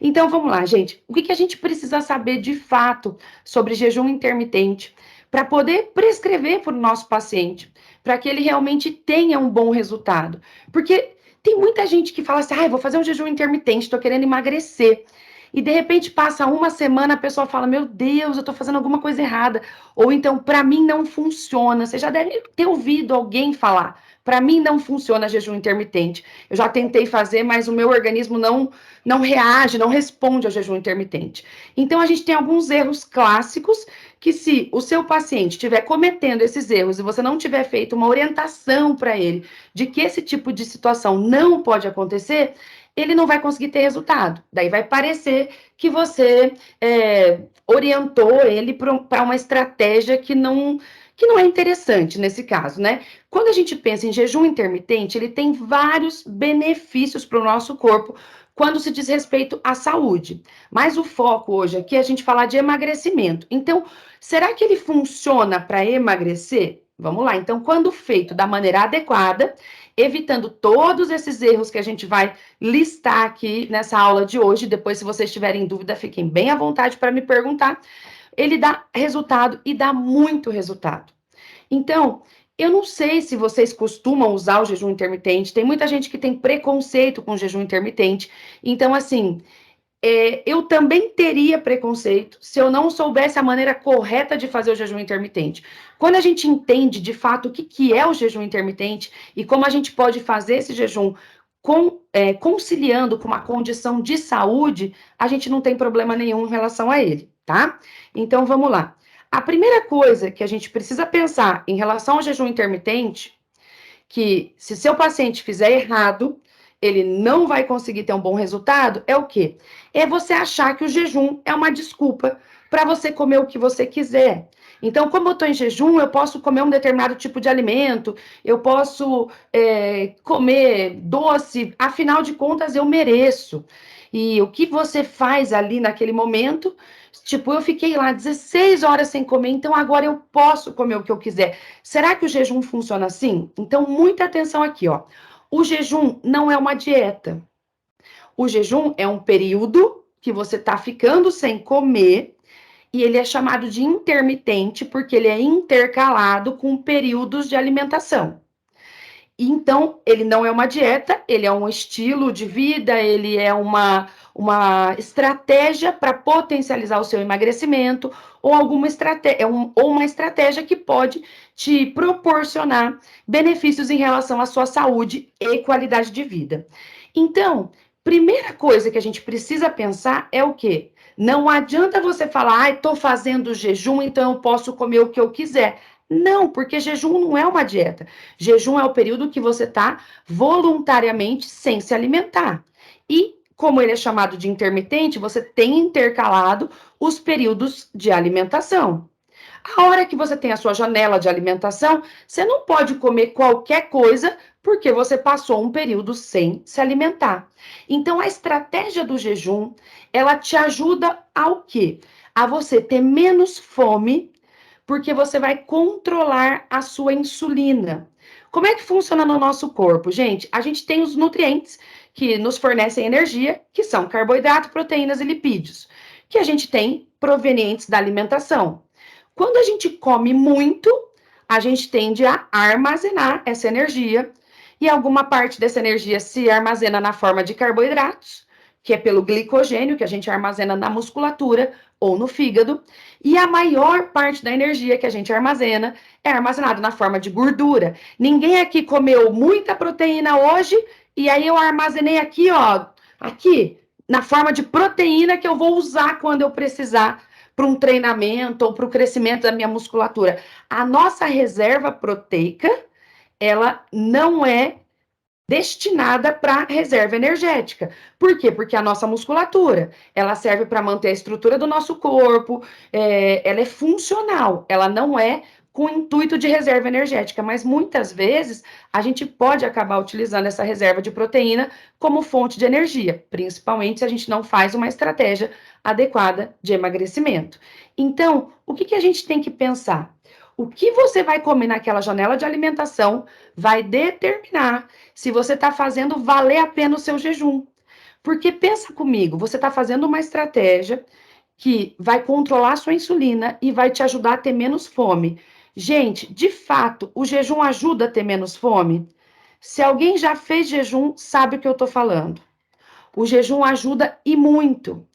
Então vamos lá, gente. O que que a gente precisa saber de fato sobre jejum intermitente para poder prescrever para o nosso paciente, para que ele realmente tenha um bom resultado? Porque tem muita gente que fala assim: ah, vou fazer um jejum intermitente, estou querendo emagrecer. E de repente passa uma semana, a pessoa fala: meu Deus, eu estou fazendo alguma coisa errada. Ou então, para mim não funciona. Você já deve ter ouvido alguém falar: para mim não funciona jejum intermitente. Eu já tentei fazer, mas o meu organismo não reage, não responde ao jejum intermitente. Então, a gente tem alguns erros clássicos que, se o seu paciente estiver cometendo esses erros e você não tiver feito uma orientação para ele de que esse tipo de situação não pode acontecer, ele não vai conseguir ter resultado. Daí vai parecer que você orientou ele para uma estratégia que não é interessante nesse caso, né? Quando a gente pensa em jejum intermitente, ele tem vários benefícios para o nosso corpo quando se diz respeito à saúde. Mas o foco hoje aqui é a gente falar de emagrecimento. Então, será que ele funciona para emagrecer? Vamos lá. Então, quando feito da maneira adequada, evitando todos esses erros que a gente vai listar aqui nessa aula de hoje, depois, se vocês tiverem dúvida, fiquem bem à vontade para me perguntar. Ele dá resultado e dá muito resultado. Então, eu não sei se vocês costumam usar o jejum intermitente. Tem muita gente que tem preconceito com o jejum intermitente. Então, assim, eu também teria preconceito se eu não soubesse a maneira correta de fazer o jejum intermitente. Quando a gente entende de fato o que é o jejum intermitente e como a gente pode fazer esse jejum conciliando com uma condição de saúde, a gente não tem problema nenhum em relação a ele, tá? Então vamos lá. A primeira coisa que a gente precisa pensar em relação ao jejum intermitente, que se seu paciente fizer errado, ele não vai conseguir ter um bom resultado, é o quê? É você achar que o jejum é uma desculpa para você comer o que você quiser. Então, como eu estou em jejum, eu posso comer um determinado tipo de alimento, eu posso comer doce, afinal de contas, eu mereço. E o que você faz ali naquele momento, tipo, eu fiquei lá 16 horas sem comer, então agora eu posso comer o que eu quiser. Será que o jejum funciona assim? Então, muita atenção aqui, ó. O jejum não é uma dieta. O jejum é um período que você está ficando sem comer e ele é chamado de intermitente porque ele é intercalado com períodos de alimentação. Então, ele não é uma dieta, ele é um estilo de vida, ele é uma estratégia para potencializar o seu emagrecimento, ou alguma estratégia, ou uma estratégia que pode te proporcionar benefícios em relação à sua saúde e qualidade de vida. Então, primeira coisa que a gente precisa pensar é o quê? Não adianta você falar, ah, estou fazendo jejum, então eu posso comer o que eu quiser. Não, porque jejum não é uma dieta. Jejum é o período que você está voluntariamente sem se alimentar. E, como ele é chamado de intermitente, você tem intercalado os períodos de alimentação. A hora que você tem a sua janela de alimentação, você não pode comer qualquer coisa porque você passou um período sem se alimentar. Então, a estratégia do jejum, ela te ajuda ao quê? A você ter menos fome, porque você vai controlar a sua insulina. Como é que funciona no nosso corpo, gente? A gente tem os nutrientes que nos fornecem energia, que são carboidrato, proteínas e lipídios, que a gente tem provenientes da alimentação. Quando a gente come muito, a gente tende a armazenar essa energia e alguma parte dessa energia se armazena na forma de carboidratos, que é pelo glicogênio que a gente armazena na musculatura ou no fígado, e a maior parte da energia que a gente armazena é armazenada na forma de gordura. Ninguém aqui comeu muita proteína hoje e aí eu armazenei aqui, ó, aqui na forma de proteína que eu vou usar quando eu precisar para um treinamento ou para o crescimento da minha musculatura. A nossa reserva proteica, ela não é destinada para reserva energética. Por quê? Porque a nossa musculatura, ela serve para manter a estrutura do nosso corpo, ela é funcional, ela não é com o intuito de reserva energética, mas muitas vezes a gente pode acabar utilizando essa reserva de proteína como fonte de energia, principalmente se a gente não faz uma estratégia adequada de emagrecimento. Então, o que a gente tem que pensar? O que você vai comer naquela janela de alimentação vai determinar se você está fazendo valer a pena o seu jejum. Porque pensa comigo, você está fazendo uma estratégia que vai controlar a sua insulina e vai te ajudar a ter menos fome. Gente, de fato, o jejum ajuda a ter menos fome? Se alguém já fez jejum, sabe o que eu estou falando. O jejum ajuda e muito.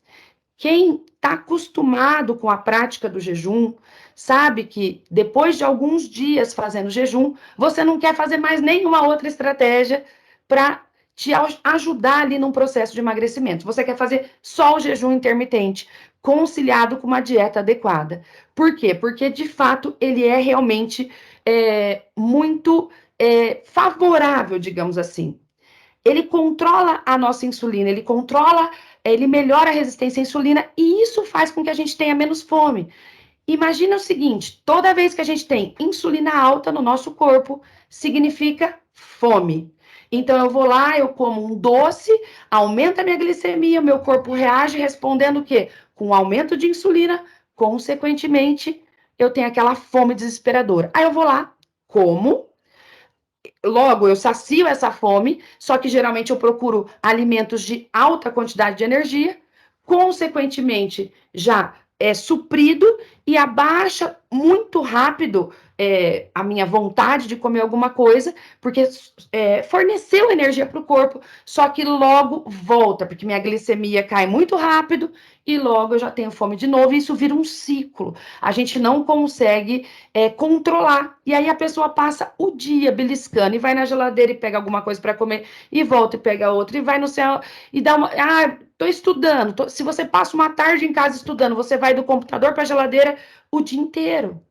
Quem está acostumado com a prática do jejum, sabe que depois de alguns dias fazendo jejum, você não quer fazer mais nenhuma outra estratégia para te ajudar ali num processo de emagrecimento. Você quer fazer só o jejum intermitente, conciliado com uma dieta adequada. Por quê? Porque, de fato, ele é realmente muito favorável, digamos assim. Ele controla a nossa insulina, ele melhora a resistência à insulina e isso faz com que a gente tenha menos fome. Imagina o seguinte: toda vez que a gente tem insulina alta no nosso corpo, significa fome. Então eu vou lá, eu como um doce, aumenta a minha glicemia, meu corpo reage respondendo o quê? Com aumento de insulina, consequentemente, eu tenho aquela fome desesperadora. Aí eu vou lá, como, logo eu sacio essa fome, só que geralmente eu procuro alimentos de alta quantidade de energia, consequentemente já é suprido e abaixa muito rápido a minha vontade de comer alguma coisa, porque forneceu energia para o corpo, só que logo volta, porque minha glicemia cai muito rápido e logo eu já tenho fome de novo, e isso vira um ciclo. A gente não consegue controlar. E aí a pessoa passa o dia beliscando e vai na geladeira e pega alguma coisa para comer e volta e pega outra e vai no céu e dá uma. Ah, tô estudando. Se você passa uma tarde em casa estudando, você vai do computador para a geladeira o dia inteiro.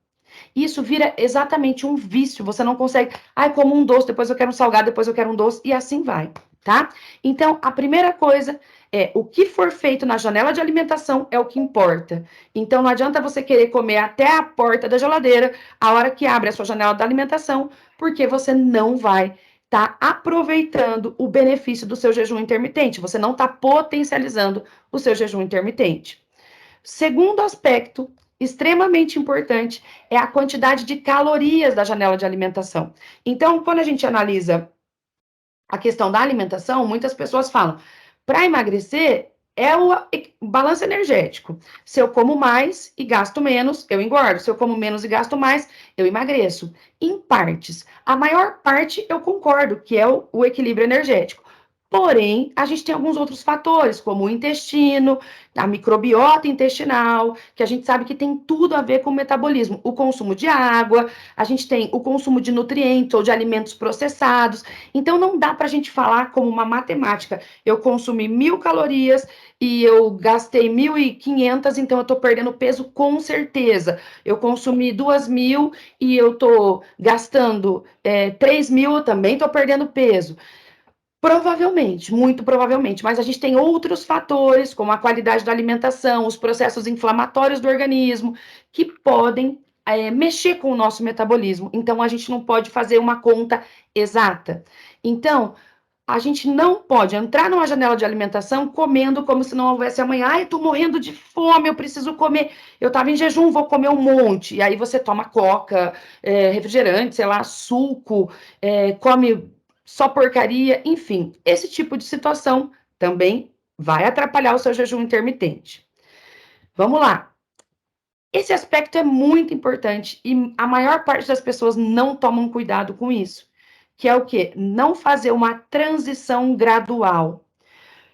Isso vira exatamente um vício. Você não consegue. Ai, como um doce, depois eu quero um salgado, depois eu quero um doce, e assim vai, tá? Então, a primeira coisa é o que for feito na janela de alimentação é o que importa. Então, não adianta você querer comer até a porta da geladeira, a hora que abre a sua janela da alimentação, porque você não vai estar aproveitando o benefício do seu jejum intermitente. Você não está potencializando o seu jejum intermitente. Segundo aspecto extremamente importante é a quantidade de calorias da janela de alimentação. Então, quando a gente analisa a questão da alimentação, muitas pessoas falam: para emagrecer é o balanço energético. Se eu como mais e gasto menos, eu engordo. Se eu como menos e gasto mais, eu emagreço. Em partes. A maior parte eu concordo, que é o equilíbrio energético. Porém, a gente tem alguns outros fatores, como o intestino, a microbiota intestinal, que a gente sabe que tem tudo a ver com o metabolismo. O consumo de água, a gente tem o consumo de nutrientes ou de alimentos processados. Então, não dá para a gente falar como uma matemática. Eu consumi 1.000 calorias e eu gastei 1.500, então eu estou perdendo peso com certeza. Eu consumi 2.000 e eu estou gastando 3.000, eu também estou perdendo peso. Provavelmente, muito provavelmente, mas a gente tem outros fatores, como a qualidade da alimentação, os processos inflamatórios do organismo, que podem mexer com o nosso metabolismo. Então, a gente não pode fazer uma conta exata. Então, a gente não pode entrar numa janela de alimentação comendo como se não houvesse amanhã. Ai, eu tô morrendo de fome, eu preciso comer. Eu tava em jejum, vou comer um monte. E aí você toma coca, refrigerante, sei lá, suco, come só porcaria, enfim. Esse tipo de situação também vai atrapalhar o seu jejum intermitente. Vamos lá. Esse aspecto é muito importante e a maior parte das pessoas não tomam cuidado com isso, que é o quê? Não fazer uma transição gradual.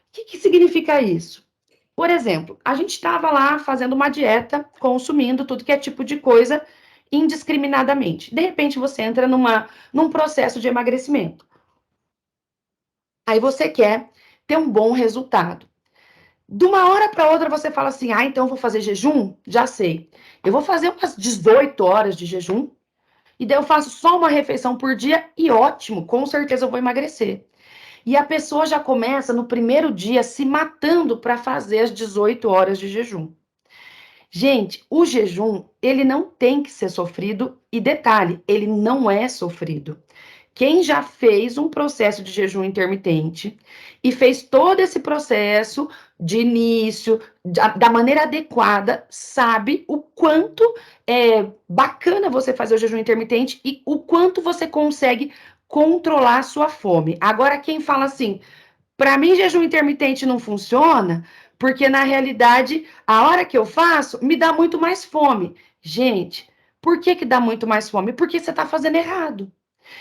O que significa isso? Por exemplo, a gente estava lá fazendo uma dieta, consumindo tudo que é tipo de coisa indiscriminadamente. De repente, você entra num processo de emagrecimento. Aí você quer ter um bom resultado. De uma hora para outra você fala assim: ah, então eu vou fazer jejum? Já sei. Eu vou fazer umas 18 horas de jejum, e daí eu faço só uma refeição por dia e ótimo, com certeza eu vou emagrecer. E a pessoa já começa no primeiro dia se matando para fazer as 18 horas de jejum. Gente, o jejum, ele não tem que ser sofrido, e detalhe, ele não é sofrido. Quem já fez um processo de jejum intermitente e fez todo esse processo de início, da maneira adequada, sabe o quanto é bacana você fazer o jejum intermitente e o quanto você consegue controlar a sua fome. Agora, quem fala assim: Para mim, jejum intermitente não funciona, porque na realidade, a hora que eu faço, me dá muito mais fome. Gente, por que que dá muito mais fome? Porque você está fazendo errado.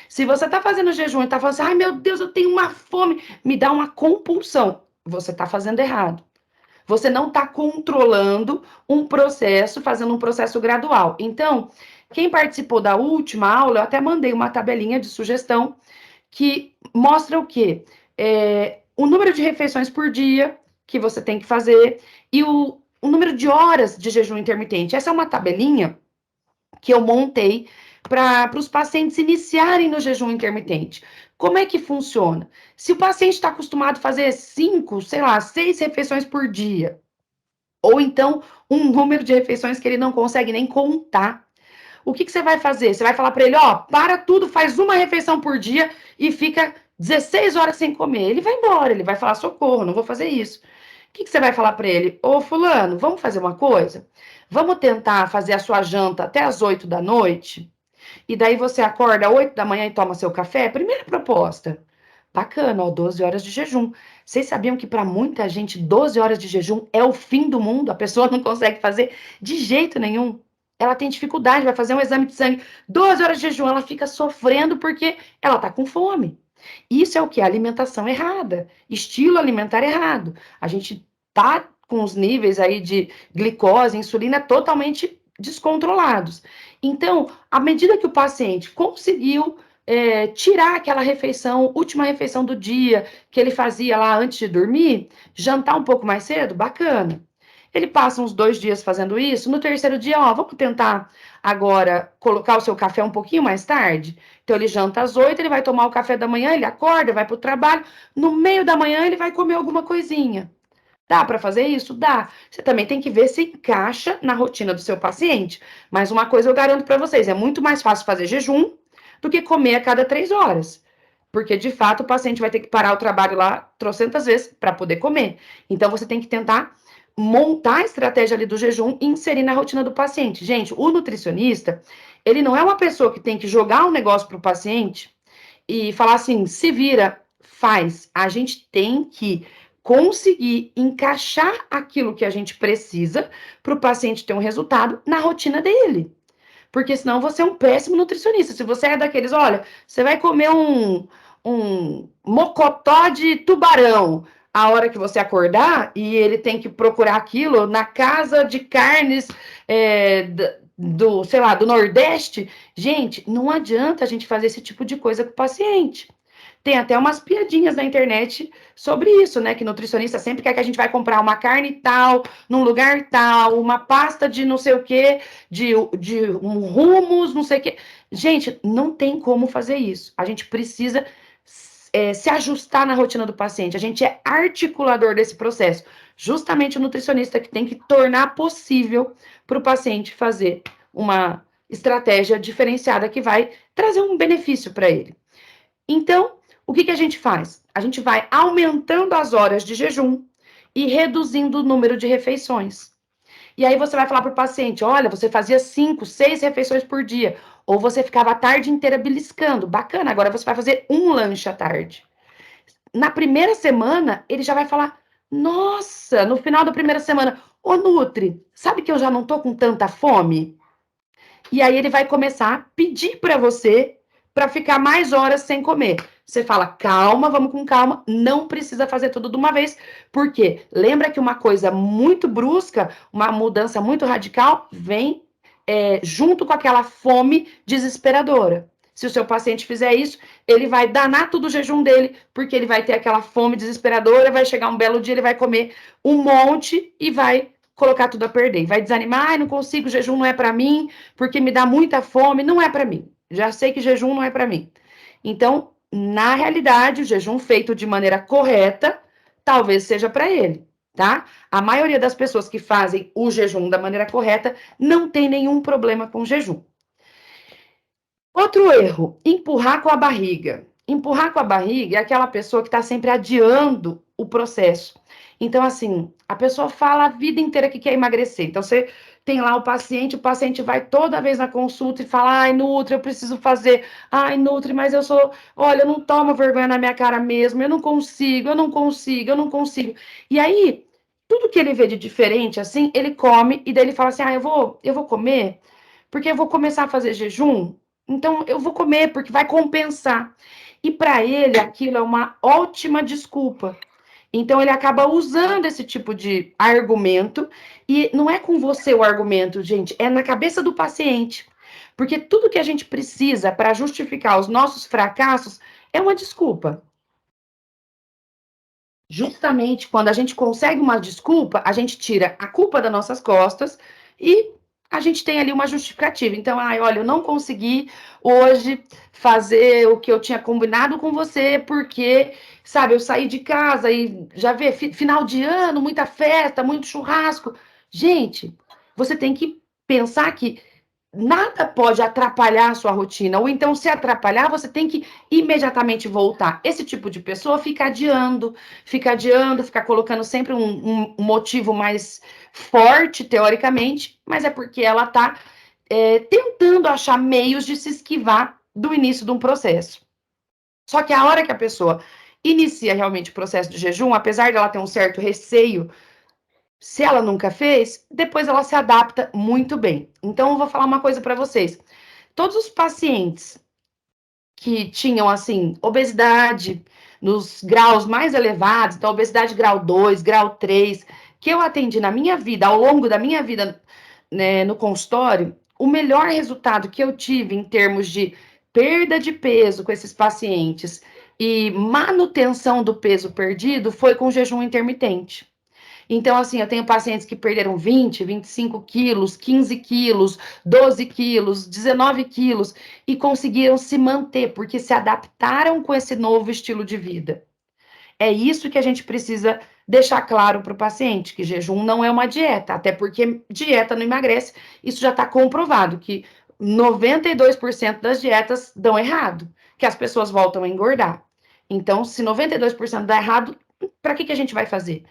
Se você está fazendo jejum e está falando assim, ai meu Deus, eu tenho uma fome, me dá uma compulsão. Você está fazendo errado. Você não está controlando um processo, fazendo um processo gradual. Então, quem participou da última aula, eu até mandei uma tabelinha de sugestão que mostra o quê? O número de refeições por dia que você tem que fazer e o número de horas de jejum intermitente. Essa é uma tabelinha que eu montei para os pacientes iniciarem no jejum intermitente. Como é que funciona? Se o paciente está acostumado a fazer 5, sei lá, 6 refeições por dia, ou então um número de refeições que ele não consegue nem contar, o que, que você vai fazer? Você vai falar para ele, ó, para tudo, faz uma refeição por dia e fica 16 horas sem comer. Ele vai embora, ele vai falar, socorro, não vou fazer isso. O que, que você vai falar para ele? Ô, fulano, vamos fazer uma coisa? Vamos tentar fazer a sua janta até as 8 da noite? E daí você acorda às 8 da manhã e toma seu café? Primeira proposta. Bacana, ó, 12 horas de jejum. Vocês sabiam que para muita gente 12 horas de jejum é o fim do mundo? A pessoa não consegue fazer de jeito nenhum. Ela tem dificuldade, vai fazer um exame de sangue, 12 horas de jejum, ela fica sofrendo porque ela está com fome. Isso é o que? Alimentação errada, estilo alimentar errado. A gente tá com os níveis aí de glicose, insulina totalmente descontrolados. Então, à medida que o paciente conseguiu tirar aquela refeição, última refeição do dia, que ele fazia lá antes de dormir, jantar um pouco mais cedo, bacana. Ele passa uns 2 dias fazendo isso, no terceiro dia, ó, vamos tentar agora colocar o seu café um pouquinho mais tarde? Então, ele janta às 8, ele vai tomar o café da manhã, ele acorda, vai para o trabalho, no meio da manhã ele vai comer alguma coisinha. Dá para fazer isso? Dá. Você também tem que ver se encaixa na rotina do seu paciente. Mas uma coisa eu garanto para vocês: é muito mais fácil fazer jejum do que comer a cada 3 horas. Porque, de fato, o paciente vai ter que parar o trabalho lá trocentas vezes para poder comer. Então, você tem que tentar montar a estratégia ali do jejum e inserir na rotina do paciente. Gente, o nutricionista, ele não é uma pessoa que tem que jogar um negócio para o paciente e falar assim, se vira, faz. A gente tem que conseguir encaixar aquilo que a gente precisa para o paciente ter um resultado na rotina dele. Porque senão você é um péssimo nutricionista. Se você é daqueles, olha, você vai comer um mocotó de tubarão a hora que você acordar e ele tem que procurar aquilo na casa de carnes sei lá, do Nordeste. Gente, não adianta a gente fazer esse tipo de coisa com o paciente. Tem até umas piadinhas na internet sobre isso, né? Que nutricionista sempre quer que a gente vai comprar uma carne tal, num lugar tal, uma pasta de não sei o quê, de um hummus, não sei o quê. Gente, não tem como fazer isso. A gente precisa se ajustar na rotina do paciente. A gente é articulador desse processo. Justamente o nutricionista que tem que tornar possível para o paciente fazer uma estratégia diferenciada que vai trazer um benefício para ele. Então, o que, que a gente faz? A gente vai aumentando as horas de jejum e reduzindo o número de refeições. E aí você vai falar para o paciente: olha, você fazia 5, 6 refeições por dia, ou você ficava a tarde inteira beliscando. Bacana, agora você vai fazer um lanche à tarde. Na primeira semana, ele já vai falar: nossa, no final da primeira semana, ô Nutri, sabe que eu já não tô com tanta fome? E aí ele vai começar a pedir para você para ficar mais horas sem comer. Você fala, calma, vamos com calma, não precisa fazer tudo de uma vez, porque lembra que uma coisa muito brusca, uma mudança muito radical, vem junto com aquela fome desesperadora. Se o seu paciente fizer isso, ele vai danar tudo o jejum dele, porque ele vai ter aquela fome desesperadora, vai chegar um belo dia, ele vai comer um monte e vai colocar tudo a perder. Vai desanimar, não consigo, o jejum não é para mim, porque me dá muita fome, não é para mim. Já sei que jejum não é para mim. Então, na realidade, o jejum feito de maneira correta, talvez seja para ele, tá? A maioria das pessoas que fazem o jejum da maneira correta não tem nenhum problema com o jejum. Outro erro, empurrar com a barriga. Empurrar com a barriga é aquela pessoa que está sempre adiando o processo. Então, assim, a pessoa fala a vida inteira que quer emagrecer. Então, você tem lá o paciente vai toda vez na consulta e fala: ai, Nutri, eu preciso fazer. Ai, Nutri, mas eu sou. Olha, eu não tomo vergonha na minha cara mesmo. Eu não consigo, eu não consigo, eu não consigo. E aí, tudo que ele vê de diferente, assim, ele come e daí ele fala assim: ah, eu vou comer porque eu vou começar a fazer jejum. Então, eu vou comer porque vai compensar. E para ele, aquilo é uma ótima desculpa. Então, ele acaba usando esse tipo de argumento, e não é com você o argumento, gente, é na cabeça do paciente. Porque tudo que a gente precisa para justificar os nossos fracassos é uma desculpa. Justamente quando a gente consegue uma desculpa, a gente tira a culpa das nossas costas e a gente tem ali uma justificativa. Então, ai, olha, eu não consegui hoje fazer o que eu tinha combinado com você, porque, sabe, eu saí de casa e já vê, final de ano, muita festa, muito churrasco. Gente, você tem que pensar que nada pode atrapalhar a sua rotina, ou então, se atrapalhar, você tem que imediatamente voltar. Esse tipo de pessoa fica adiando, fica colocando sempre um motivo mais forte, teoricamente, mas é porque ela está tentando achar meios de se esquivar do início de um processo. Só que a hora que a pessoa inicia realmente o processo de jejum, apesar de ela ter um certo receio, se ela nunca fez, depois ela se adapta muito bem. Então, eu vou falar uma coisa para vocês. Todos os pacientes que tinham, assim, obesidade nos graus mais elevados, então, obesidade grau 2, grau 3, que eu atendi na minha vida, ao longo da minha vida, né, no consultório, o melhor resultado que eu tive em termos de perda de peso com esses pacientes e manutenção do peso perdido foi com jejum intermitente. Então, assim, eu tenho pacientes que perderam 20, 25 quilos, 15 quilos, 12 quilos, 19 quilos e conseguiram se manter, porque se adaptaram com esse novo estilo de vida. É isso que a gente precisa deixar claro para o paciente, que jejum não é uma dieta, até porque dieta não emagrece, isso já está comprovado, que 92% das dietas dão errado, que as pessoas voltam a engordar. Então, se 92% dá errado, para que a gente vai fazer?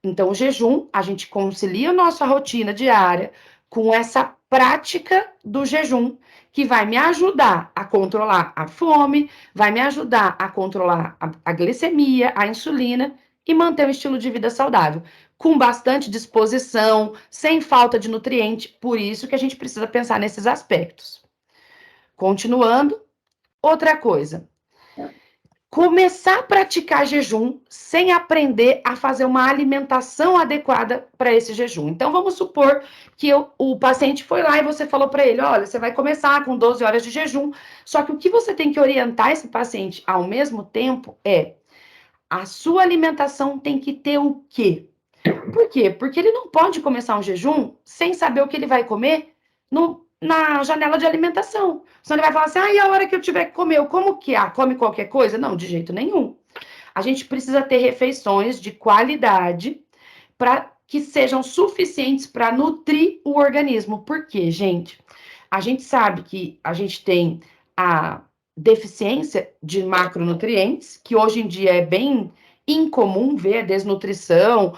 Então, o jejum, a gente concilia a nossa rotina diária com essa prática do jejum, que vai me ajudar a controlar a fome, vai me ajudar a controlar a glicemia, a insulina e manter um estilo de vida saudável, com bastante disposição, sem falta de nutriente. Por isso que a gente precisa pensar nesses aspectos. Continuando, outra coisa. Começar a praticar jejum sem aprender a fazer uma alimentação adequada para esse jejum. Então, vamos supor que o paciente foi lá e você falou para ele: olha, você vai começar com 12 horas de jejum. Só que o que você tem que orientar esse paciente ao mesmo tempo é: a sua alimentação tem que ter o quê? Por quê? Porque ele não pode começar um jejum sem saber o que ele vai comer na janela de alimentação. Senão ele vai falar assim: ah, e a hora que eu tiver que comer, eu como que? Ah, come qualquer coisa? Não, de jeito nenhum. A gente precisa ter refeições de qualidade para que sejam suficientes para nutrir o organismo. Por quê, gente? A gente sabe que a gente tem a deficiência de macronutrientes, que hoje em dia é bem incomum ver desnutrição,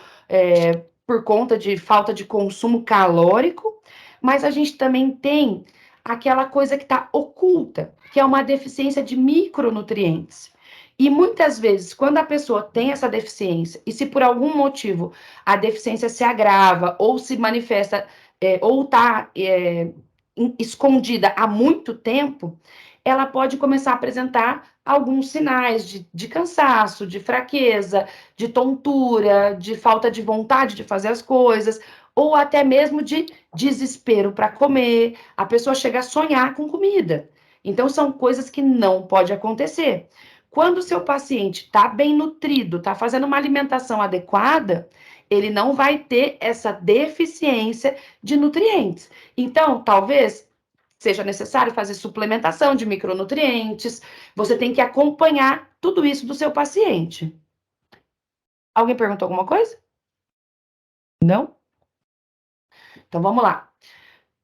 por conta de falta de consumo calórico, mas a gente também tem aquela coisa que está oculta, que é uma deficiência de micronutrientes. E muitas vezes, quando a pessoa tem essa deficiência, e se por algum motivo a deficiência se agrava ou se manifesta, ou está escondida há muito tempo, ela pode começar a apresentar alguns sinais de cansaço, de fraqueza, de tontura, de falta de vontade de fazer as coisas, ou até mesmo de desespero para comer. A pessoa chega a sonhar com comida. Então, são coisas que não pode acontecer. Quando o seu paciente está bem nutrido, está fazendo uma alimentação adequada, ele não vai ter essa deficiência de nutrientes. Então, talvez seja necessário fazer suplementação de micronutrientes. Você tem que acompanhar tudo isso do seu paciente. Alguém perguntou alguma coisa? Não? Então vamos lá.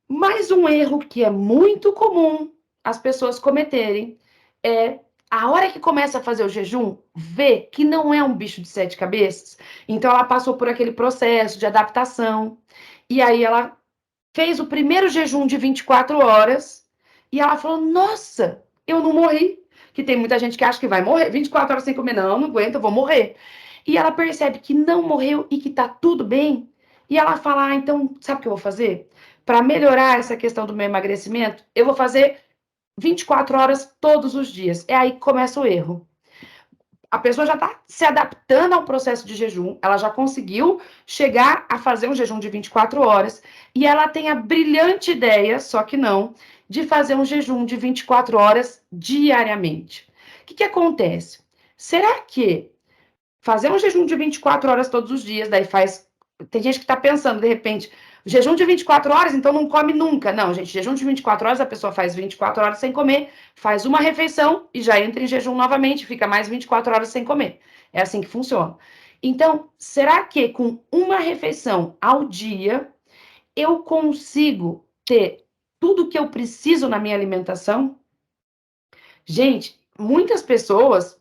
Mais um erro que é muito comum as pessoas cometerem é A hora que começa a fazer o jejum, vê que não é um bicho de 7 cabeças. Então, ela passou por aquele processo de adaptação. E aí, ela fez o primeiro jejum de 24 horas. E ela falou: Nossa, eu não morri. Que tem muita gente que acha que vai morrer. 24 horas sem comer, não, não aguento, eu vou morrer. E ela percebe que não morreu e que tá tudo bem. E ela fala: Ah, então, sabe o que eu vou fazer? Para melhorar essa questão do meu emagrecimento, eu vou fazer 24 horas todos os dias. É aí que começa o erro. A pessoa já está se adaptando ao processo de jejum, ela já conseguiu chegar a fazer um jejum de 24 horas e ela tem a brilhante ideia, só que não, de fazer um jejum de 24 horas diariamente. O que acontece? Será que fazer um jejum de 24 horas todos os dias, daí faz. Tem gente que está pensando, de repente, jejum de 24 horas, então não come nunca. Não, gente, jejum de 24 horas, a pessoa faz 24 horas sem comer, faz uma refeição e já entra em jejum novamente, fica mais 24 horas sem comer. É assim que funciona. Então, será que com uma refeição ao dia eu consigo ter tudo que eu preciso na minha alimentação? Gente, muitas pessoas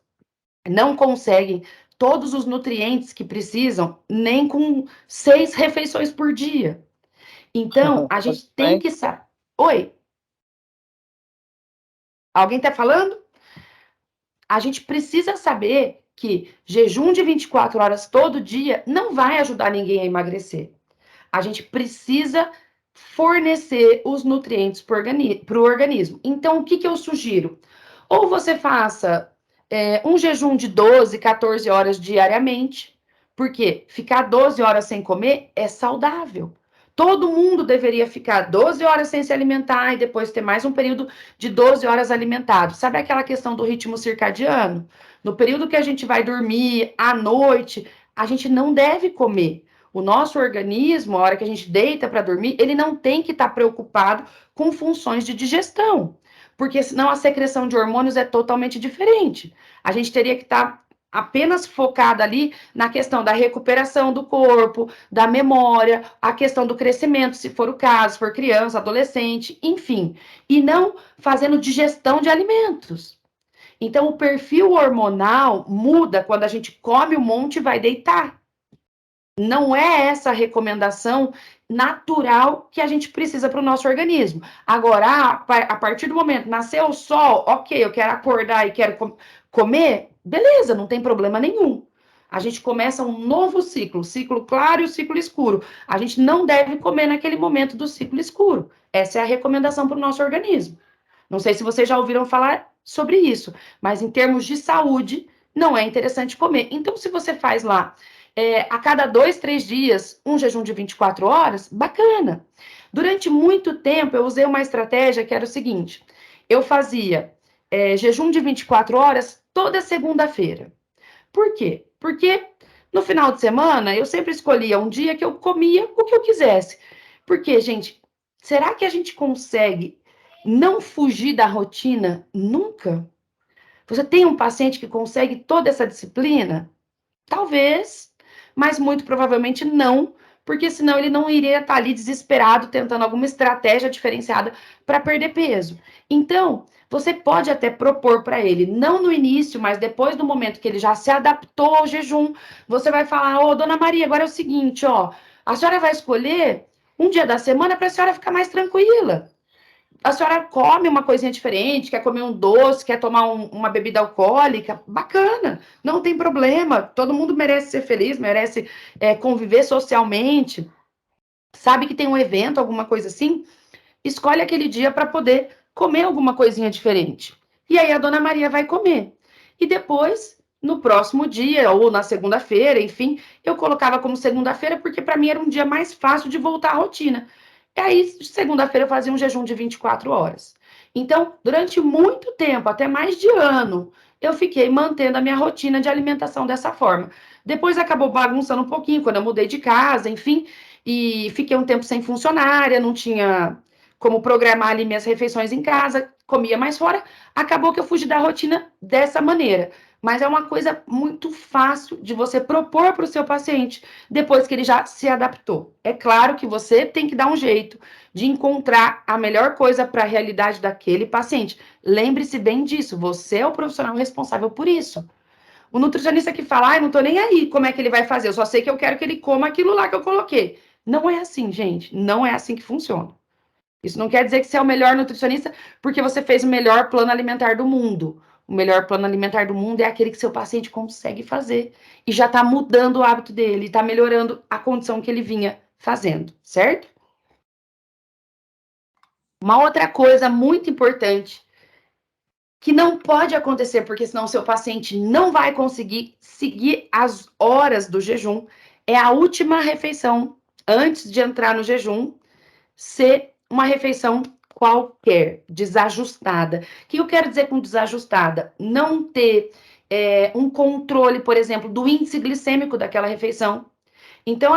não conseguem todos os nutrientes que precisam nem com 6 refeições por dia. Então, a gente tem Bem, que saber. Oi, alguém está falando? A gente precisa saber que jejum de 24 horas todo dia não vai ajudar ninguém a emagrecer. A gente precisa fornecer os nutrientes para o organismo. Então, o que, que eu sugiro? Ou você faça um jejum de 12, 14 horas diariamente, porque ficar 12 horas sem comer é saudável. Todo mundo deveria ficar 12 horas sem se alimentar e depois ter mais um período de 12 horas alimentado. Sabe aquela questão do ritmo circadiano? No período que a gente vai dormir, à noite, a gente não deve comer. O nosso organismo, a hora que a gente deita para dormir, ele não tem que estar preocupado com funções de digestão, porque senão a secreção de hormônios é totalmente diferente. A gente teria que estar apenas focada ali na questão da recuperação do corpo, da memória, a questão do crescimento, se for o caso, se for criança, adolescente, enfim, e não fazendo digestão de alimentos. Então, o perfil hormonal muda quando a gente come um monte e vai deitar. Não é essa a recomendação natural que a gente precisa para o nosso organismo. Agora, a partir do momento nasceu o sol, ok, eu quero acordar e quero comer, beleza, não tem problema nenhum. A gente começa um novo ciclo, o ciclo claro e o ciclo escuro. A gente não deve comer naquele momento do ciclo escuro. Essa é a recomendação para o nosso organismo. Não sei se vocês já ouviram falar sobre isso, mas em termos de saúde, não é interessante comer. Então, se você faz lá a cada 2, 3 dias um jejum de 24 horas, bacana. Durante muito tempo, eu usei uma estratégia que era o seguinte: eu fazia jejum de 24 horas toda segunda-feira. Por quê? Porque no final de semana eu sempre escolhia um dia que eu comia o que eu quisesse. Porque, gente, será que a gente consegue não fugir da rotina nunca? Você tem um paciente que consegue toda essa disciplina? Talvez, mas muito provavelmente não, porque senão ele não iria estar ali desesperado tentando alguma estratégia diferenciada para perder peso. Então, você pode até propor para ele, não no início, mas depois do momento que ele já se adaptou ao jejum, você vai falar: Ô, dona Maria, agora é o seguinte, ó, a senhora vai escolher um dia da semana para a senhora ficar mais tranquila. A senhora come uma coisinha diferente, quer comer um doce, quer tomar uma bebida alcoólica, bacana, não tem problema. Todo mundo merece ser feliz, merece conviver socialmente. Sabe que tem um evento, alguma coisa assim? Escolhe aquele dia para poder comer alguma coisinha diferente. E aí a dona Maria vai comer. E depois, no próximo dia, ou na segunda-feira, enfim, eu colocava como segunda-feira, porque para mim era um dia mais fácil de voltar à rotina. E aí, segunda-feira, eu fazia um jejum de 24 horas. Então, durante muito tempo, até mais de ano, eu fiquei mantendo a minha rotina de alimentação dessa forma. Depois acabou bagunçando um pouquinho, quando eu mudei de casa, enfim, e fiquei um tempo sem funcionária, não tinha como programar ali minhas refeições em casa, comia mais fora. Acabou que eu fugi da rotina dessa maneira. mas é uma coisa muito fácil de você propor para o seu paciente depois que ele já se adaptou. É claro que você tem que dar um jeito de encontrar a melhor coisa para a realidade daquele paciente. Lembre-se bem disso, você é o profissional responsável por isso. O nutricionista que fala, não tô nem aí como é que ele vai fazer, eu só sei que eu quero que ele coma aquilo lá que eu coloquei. Não é assim, gente, não é assim que funciona. Isso não quer dizer que você é o melhor nutricionista porque você fez o melhor plano alimentar do mundo. O melhor plano alimentar do mundo é aquele que seu paciente consegue fazer e já está mudando o hábito dele, está melhorando a condição que ele vinha fazendo, certo? Uma outra coisa muito importante que não pode acontecer, porque senão o seu paciente não vai conseguir seguir as horas do jejum, é a última refeição antes de entrar no jejum ser uma refeição qualquer, desajustada. O que eu quero dizer com desajustada? Não ter um controle, por exemplo, do índice glicêmico daquela refeição. Então,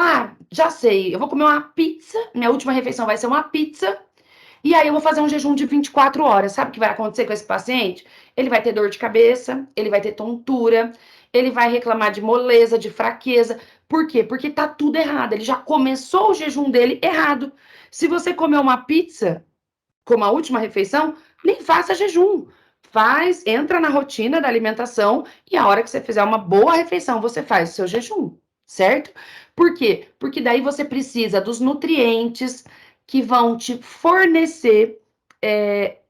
já sei, eu vou comer uma pizza, minha última refeição vai ser uma pizza, e aí eu vou fazer um jejum de 24 horas. Sabe o que vai acontecer com esse paciente? Ele vai ter dor de cabeça, ele vai ter tontura, ele vai reclamar de moleza, de fraqueza. Por quê? Porque tá tudo errado. Ele já começou o jejum dele errado. Se você comer uma pizza como a última refeição, nem faça jejum. Entra na rotina da alimentação e a hora que você fizer uma boa refeição, você faz o seu jejum, certo? Por quê? Porque daí você precisa dos nutrientes que vão te fornecer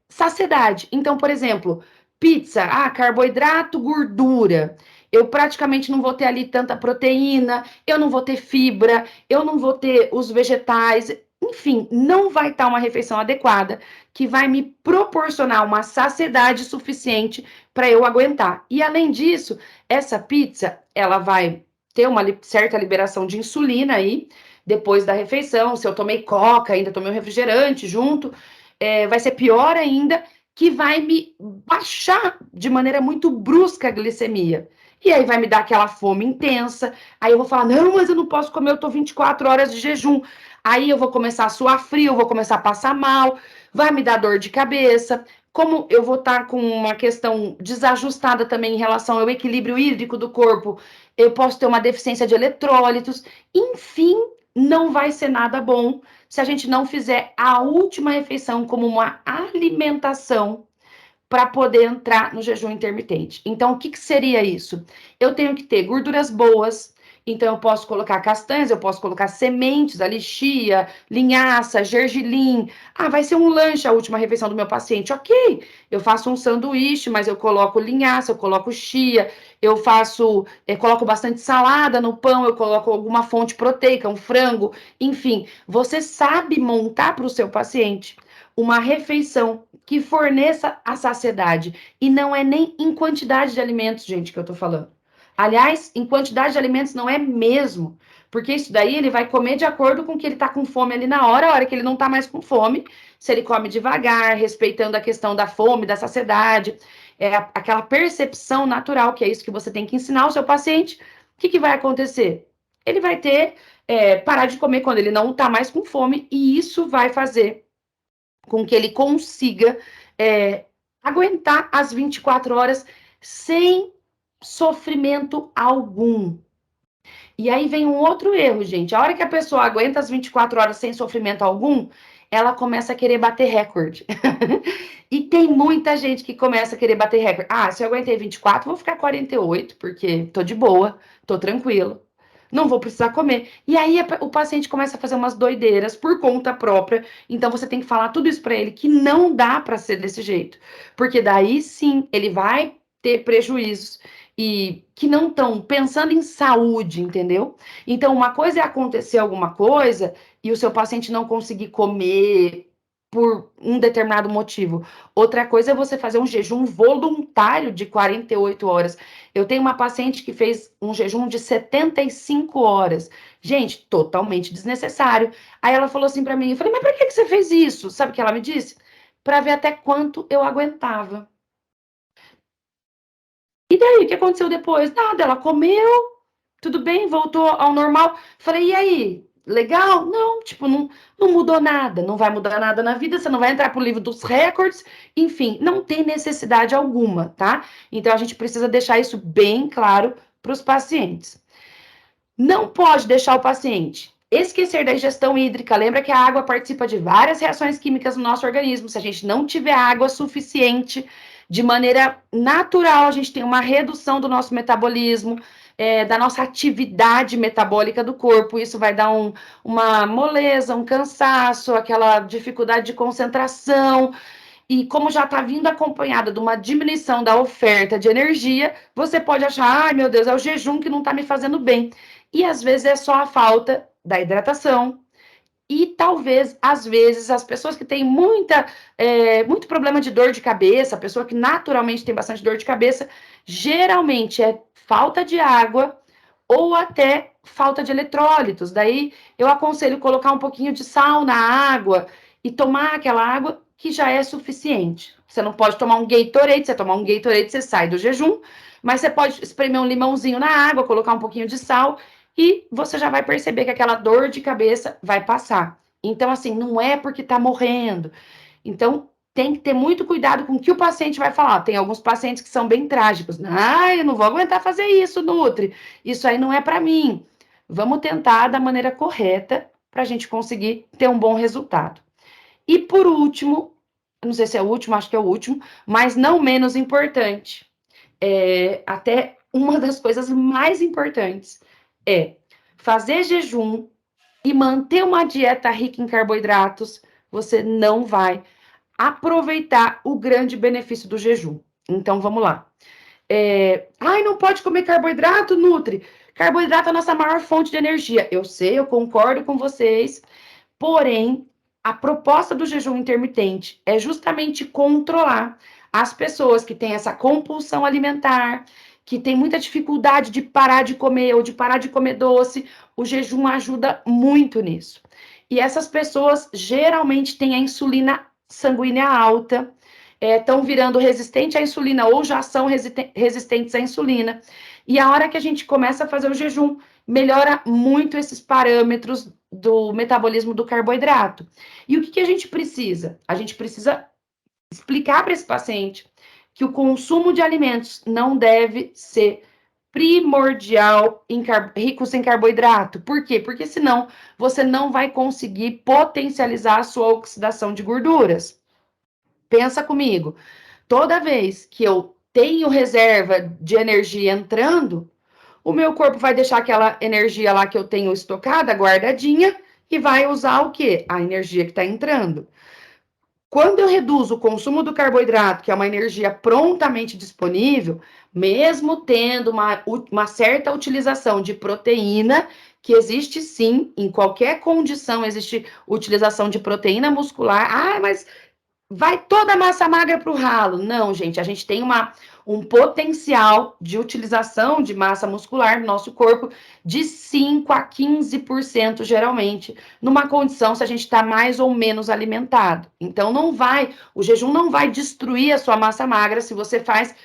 saciedade. Então, por exemplo, pizza, carboidrato, gordura. Eu praticamente não vou ter ali tanta proteína, eu não vou ter fibra, eu não vou ter os vegetais, enfim, não vai estar uma refeição adequada que vai me proporcionar uma saciedade suficiente para eu aguentar. E além disso, essa pizza, ela vai ter uma certa liberação de insulina aí depois da refeição. Se eu tomei coca, ainda tomei um refrigerante junto, vai ser pior ainda, que vai me baixar de maneira muito brusca a glicemia. E aí vai me dar aquela fome intensa. Aí eu vou falar: não, mas eu não posso comer, eu tô 24 horas de jejum. Aí eu vou começar a suar frio, eu vou começar a passar mal, vai me dar dor de cabeça. Como eu vou estar com uma questão desajustada também em relação ao equilíbrio hídrico do corpo, eu posso ter uma deficiência de eletrólitos. Enfim, não vai ser nada bom se a gente não fizer a última refeição como uma alimentação para poder entrar no jejum intermitente. Então, o que, que seria isso? Eu tenho que ter gorduras boas, então eu posso colocar castanhas, eu posso colocar sementes ali, chia, linhaça, gergelim. Vai ser um lanche a última refeição do meu paciente. Ok, eu faço um sanduíche, mas eu coloco linhaça, eu coloco chia, eu faço, coloco bastante salada no pão, eu coloco alguma fonte proteica, um frango, enfim. Você sabe montar para o seu paciente uma refeição que forneça a saciedade. E não é nem em quantidade de alimentos, gente, que eu tô falando. Aliás, em quantidade de alimentos não é mesmo. Porque isso daí ele vai comer de acordo com que ele tá com fome ali na hora, a hora que ele não tá mais com fome. Se ele come devagar, respeitando a questão da fome, da saciedade, aquela percepção natural, que é isso que você tem que ensinar ao seu paciente. O que, que vai acontecer? Ele vai ter parar de comer quando ele não tá mais com fome, e isso vai fazer com que ele consiga aguentar as 24 horas sem sofrimento algum. E aí vem um outro erro, gente. A hora que a pessoa aguenta as 24 horas sem sofrimento algum, ela começa a querer bater recorde. E tem muita gente que começa a querer bater recorde. Se eu aguentei 24, vou ficar 48, porque tô de boa, tô tranquilo. Não vou precisar comer. E aí o paciente começa a fazer umas doideiras por conta própria. Então você tem que falar tudo isso para ele que não dá para ser desse jeito, porque daí sim ele vai ter prejuízos e que não estão pensando em saúde, entendeu? Então uma coisa é acontecer alguma coisa e o seu paciente não conseguir comer por um determinado motivo. Outra coisa é você fazer um jejum voluntário de 48 horas. Eu tenho uma paciente que fez um jejum de 75 horas. Gente, totalmente desnecessário. Aí ela falou assim para mim, eu falei, mas por que você fez isso? Sabe o que ela me disse? Para ver até quanto eu aguentava. E daí, o que aconteceu depois? Nada, ela comeu, tudo bem, voltou ao normal. Falei, e aí? legal? Não, tipo, não mudou nada, não vai mudar nada na vida, você não vai entrar pro livro dos recordes, enfim, não tem necessidade alguma, tá? Então a gente precisa deixar isso bem claro para os pacientes. Não pode deixar o paciente esquecer da ingestão hídrica. Lembra que a água participa de várias reações químicas no nosso organismo. Se a gente não tiver água suficiente, de maneira natural, a gente tem uma redução do nosso metabolismo, da nossa atividade metabólica do corpo. Isso vai dar uma moleza, um cansaço, aquela dificuldade de concentração. E como já está vindo acompanhada de uma diminuição da oferta de energia, você pode achar, ai meu Deus, é o jejum que não está me fazendo bem. E às vezes é só a falta da hidratação. E talvez, às vezes, as pessoas que têm muito problema de dor de cabeça, a pessoa que naturalmente tem bastante dor de cabeça, geralmente é falta de água ou até falta de eletrólitos. Daí eu aconselho colocar um pouquinho de sal na água e tomar aquela água que já é suficiente. Você não pode tomar um Gatorade, você tomar um Gatorade, você sai do jejum, mas você pode espremer um limãozinho na água, colocar um pouquinho de sal e você já vai perceber que aquela dor de cabeça vai passar. Então, assim, não é porque tá morrendo. Então, tem que ter muito cuidado com o que o paciente vai falar. Tem alguns pacientes que são bem trágicos. Ah, eu não vou aguentar fazer isso, Nutri. Isso aí não é para mim. Vamos tentar da maneira correta para a gente conseguir ter um bom resultado. E por último, não sei se é o último, acho que é o último, mas não menos importante, até uma das coisas mais importantes é fazer jejum e manter uma dieta rica em carboidratos, você não vai aproveitar o grande benefício do jejum. Então, vamos lá. Ai, não pode comer carboidrato, Nutri. Carboidrato é a nossa maior fonte de energia. Eu sei, eu concordo com vocês, porém, a proposta do jejum intermitente é justamente controlar as pessoas que têm essa compulsão alimentar, que têm muita dificuldade de parar de comer ou de parar de comer doce. O jejum ajuda muito nisso. E essas pessoas geralmente têm a insulina sanguínea alta, estão virando resistente à insulina ou já são resistentes à insulina. E a hora que a gente começa a fazer o jejum, melhora muito esses parâmetros do metabolismo do carboidrato. E o que a gente precisa? A gente precisa explicar para esse paciente que o consumo de alimentos não deve ser primordial ricos em carboidrato. Por quê? Porque senão você não vai conseguir potencializar a sua oxidação de gorduras. Pensa comigo, toda vez que eu tenho reserva de energia entrando, o meu corpo vai deixar aquela energia lá que eu tenho estocada, guardadinha, e vai usar o quê? A energia que está entrando. Quando eu reduzo o consumo do carboidrato, que é uma energia prontamente disponível, mesmo tendo uma certa utilização de proteína, que existe sim, em qualquer condição existe utilização de proteína muscular. Ah, mas vai toda a massa magra para o ralo. Não, gente, a gente tem um potencial de utilização de massa muscular no nosso corpo de 5 a 15%, geralmente, numa condição se a gente está mais ou menos alimentado. Então, o jejum não vai destruir a sua massa magra se você faz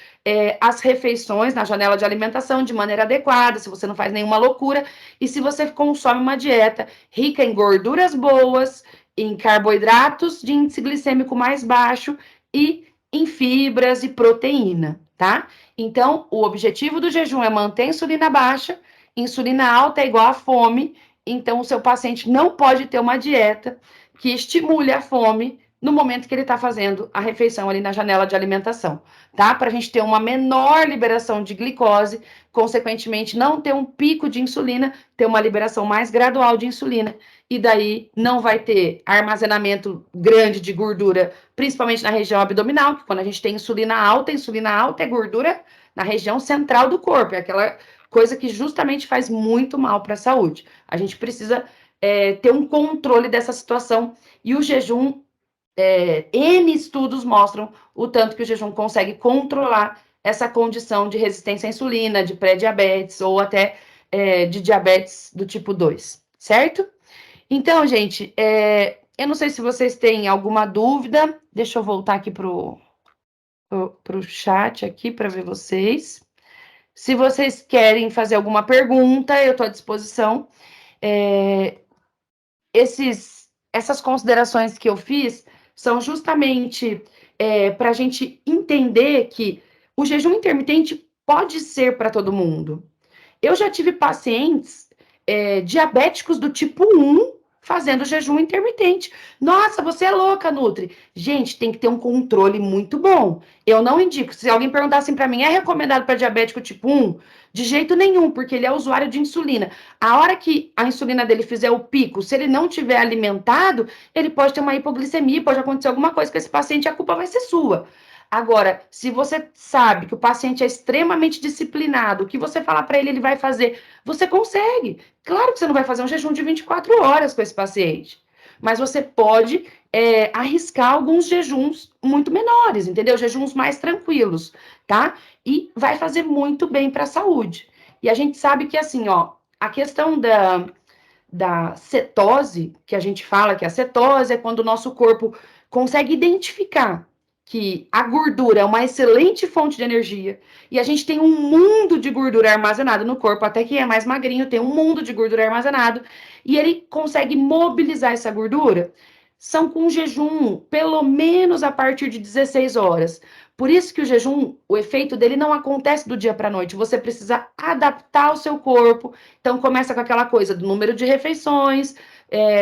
as refeições na janela de alimentação de maneira adequada, se você não faz nenhuma loucura e se você consome uma dieta rica em gorduras boas, em carboidratos de índice glicêmico mais baixo e em fibras e proteína, tá? Então, o objetivo do jejum é manter a insulina baixa, insulina alta é igual a fome, então o seu paciente não pode ter uma dieta que estimule a fome no momento que ele está fazendo a refeição ali na janela de alimentação, tá? Para a gente ter uma menor liberação de glicose, consequentemente, não ter um pico de insulina, ter uma liberação mais gradual de insulina e daí não vai ter armazenamento grande de gordura, principalmente na região abdominal, que quando a gente tem insulina alta é gordura na região central do corpo, é aquela coisa que justamente faz muito mal para a saúde. A gente precisa ter um controle dessa situação e o jejum, N estudos mostram o tanto que o jejum consegue controlar essa condição de resistência à insulina, de pré-diabetes ou até de diabetes do tipo 2, certo? Então, gente, eu não sei se vocês têm alguma dúvida. Deixa eu voltar aqui pro chat aqui para ver vocês. Se vocês querem fazer alguma pergunta, eu estou à disposição. essas considerações que eu fiz são justamente para a gente entender que o jejum intermitente pode ser para todo mundo. Eu já tive pacientes diabéticos do tipo 1 fazendo jejum intermitente. Nossa, você é louca, Nutri. Gente, tem que ter um controle muito bom. Eu não indico. Se alguém perguntar assim para mim, é recomendado para diabético tipo 1? De jeito nenhum, porque ele é usuário de insulina. A hora que a insulina dele fizer o pico, se ele não tiver alimentado, ele pode ter uma hipoglicemia, pode acontecer alguma coisa com esse paciente, a culpa vai ser sua. Agora, se você sabe que o paciente é extremamente disciplinado, o que você falar para ele, ele vai fazer, você consegue. Claro que você não vai fazer um jejum de 24 horas com esse paciente, mas você pode arriscar alguns jejuns muito menores, entendeu? Jejuns mais tranquilos, tá? E vai fazer muito bem para a saúde. E a gente sabe que, assim, ó, a questão da cetose, que a gente fala que a cetose é quando o nosso corpo consegue identificar que a gordura é uma excelente fonte de energia e a gente tem um mundo de gordura armazenado no corpo, até quem é mais magrinho tem um mundo de gordura armazenado e ele consegue mobilizar essa gordura. São com jejum, pelo menos a partir de 16 horas. Por isso que o jejum, o efeito dele não acontece do dia para a noite. Você precisa adaptar o seu corpo. Então, começa com aquela coisa do número de refeições,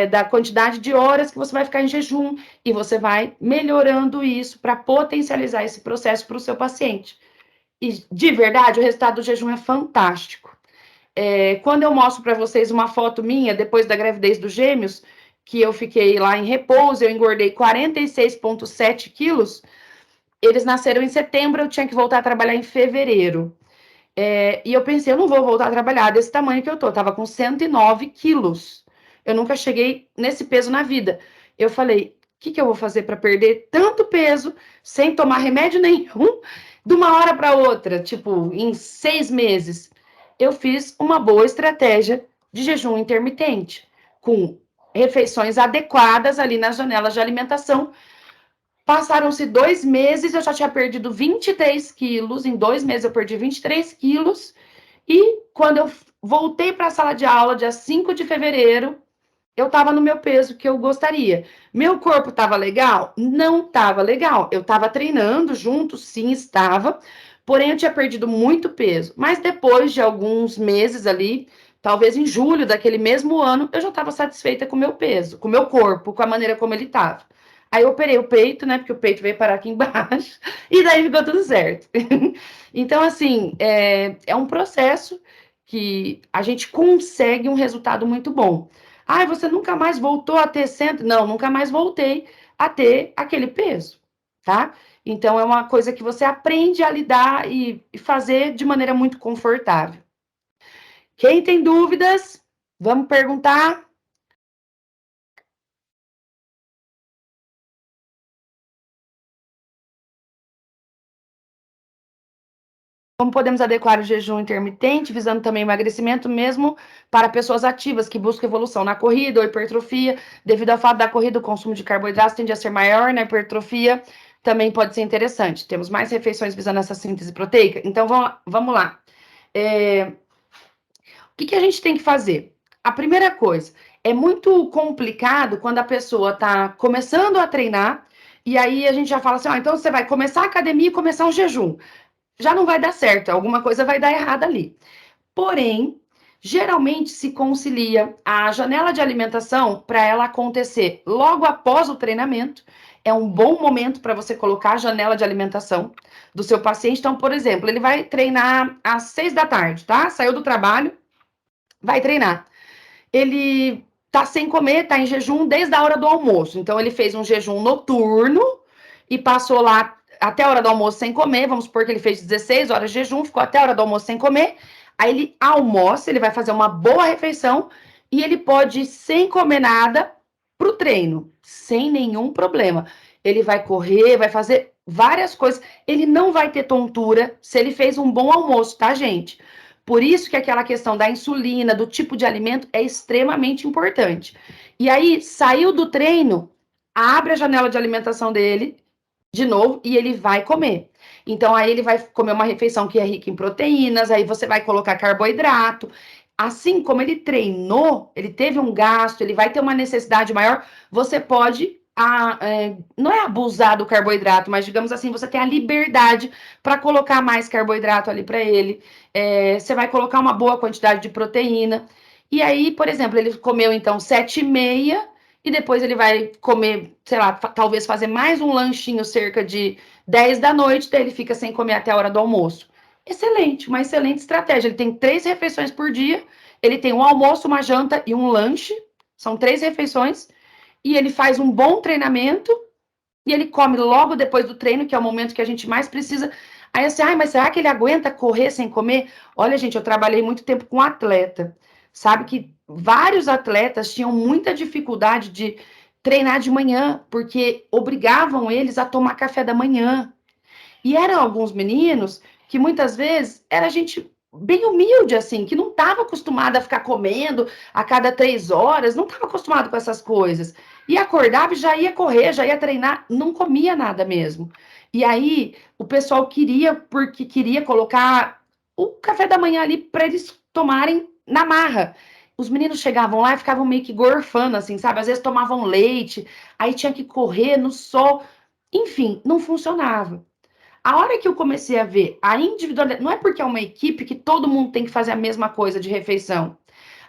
da quantidade de horas que você vai ficar em jejum, e você vai melhorando isso para potencializar esse processo para o seu paciente. E, de verdade, o resultado do jejum é fantástico. Quando eu mostro para vocês uma foto minha, depois da gravidez dos gêmeos, que eu fiquei lá em repouso, eu engordei 46,7 quilos, eles nasceram em setembro, eu tinha que voltar a trabalhar em fevereiro. E eu pensei, eu não vou voltar a trabalhar desse tamanho que eu tô. Eu tava com 109 quilos. Eu nunca cheguei nesse peso na vida. Eu falei, o que eu vou fazer para perder tanto peso sem tomar remédio nenhum, de uma hora para outra, tipo, em 6 meses? Eu fiz uma boa estratégia de jejum intermitente, com refeições adequadas ali nas janelas de alimentação. Passaram-se 2 meses, eu já tinha perdido 23 quilos. Em 2 meses eu perdi 23 quilos. E quando eu voltei para a sala de aula, dia 5 de fevereiro, eu estava no meu peso que eu gostaria. Meu corpo estava legal? Não estava legal. Eu estava treinando junto, sim, estava. Porém, eu tinha perdido muito peso. Mas depois de alguns meses ali, talvez em julho daquele mesmo ano, eu já estava satisfeita com o meu peso, com o meu corpo, com a maneira como ele estava. Aí eu operei o peito, né? Porque o peito veio parar aqui embaixo, e daí ficou tudo certo. Então, assim, é um processo que a gente consegue um resultado muito bom. Ah, você nunca mais voltou a ter cento? Não, nunca mais voltei a ter aquele peso, tá? Então, é uma coisa que você aprende a lidar e fazer de maneira muito confortável. Quem tem dúvidas, vamos perguntar. Como podemos adequar o jejum intermitente, visando também emagrecimento, mesmo para pessoas ativas que buscam evolução na corrida ou hipertrofia, devido ao fato da corrida, o consumo de carboidratos tende a ser maior, na hipertrofia também pode ser interessante. Temos mais refeições visando essa síntese proteica? Então, vamos lá. O que a gente tem que fazer? A primeira coisa, é muito complicado quando a pessoa está começando a treinar, e aí a gente já fala assim, então você vai começar a academia e começar um jejum. Já não vai dar certo, alguma coisa vai dar errado ali. Porém, geralmente se concilia a janela de alimentação para ela acontecer logo após o treinamento. É um bom momento para você colocar a janela de alimentação do seu paciente. Então, por exemplo, ele vai treinar às 6 da tarde, tá? Saiu do trabalho, vai treinar. Ele tá sem comer, tá em jejum desde a hora do almoço. Então, ele fez um jejum noturno e passou lá até a hora do almoço sem comer. Vamos supor que ele fez 16 horas de jejum, ficou até a hora do almoço sem comer. Aí ele almoça, ele vai fazer uma boa refeição e ele pode ir sem comer nada pro treino, sem nenhum problema. Ele vai correr, vai fazer várias coisas. Ele não vai ter tontura se ele fez um bom almoço, tá, gente? Por isso que aquela questão da insulina, do tipo de alimento, é extremamente importante. E aí, saiu do treino, abre a janela de alimentação dele, de novo, e ele vai comer. Então, aí ele vai comer uma refeição que é rica em proteínas, aí você vai colocar carboidrato. assim como ele treinou, ele teve um gasto, ele vai ter uma necessidade maior, você pode, não é abusar do carboidrato, mas digamos assim, você tem a liberdade para colocar mais carboidrato ali para ele. Você vai colocar uma boa quantidade de proteína. E aí, por exemplo, ele comeu então 7h30 e depois ele vai comer, sei lá, talvez fazer mais um lanchinho cerca de 10 da noite, daí ele fica sem comer até a hora do almoço. Excelente, uma excelente estratégia. Ele tem 3 refeições por dia, ele tem um almoço, uma janta e um lanche, são 3 refeições, e ele faz um bom treinamento, e ele come logo depois do treino, que é o momento que a gente mais precisa. Aí assim, mas será que ele aguenta correr sem comer? Olha, gente, eu trabalhei muito tempo com atleta, sabe que vários atletas tinham muita dificuldade de treinar de manhã, porque obrigavam eles a tomar café da manhã. E eram alguns meninos que muitas vezes era gente bem humilde, assim, que não estava acostumada a ficar comendo a cada 3 horas, não estava acostumado com essas coisas. E acordava e já ia correr, já ia treinar, não comia nada mesmo. E aí o pessoal queria, porque queria colocar o café da manhã ali para eles tomarem na marra. Os meninos chegavam lá e ficavam meio que gorfando, assim, sabe? Às vezes tomavam leite, aí tinha que correr no sol. Enfim, não funcionava. A hora que eu comecei a ver a individualidade, não é porque é uma equipe que todo mundo tem que fazer a mesma coisa de refeição.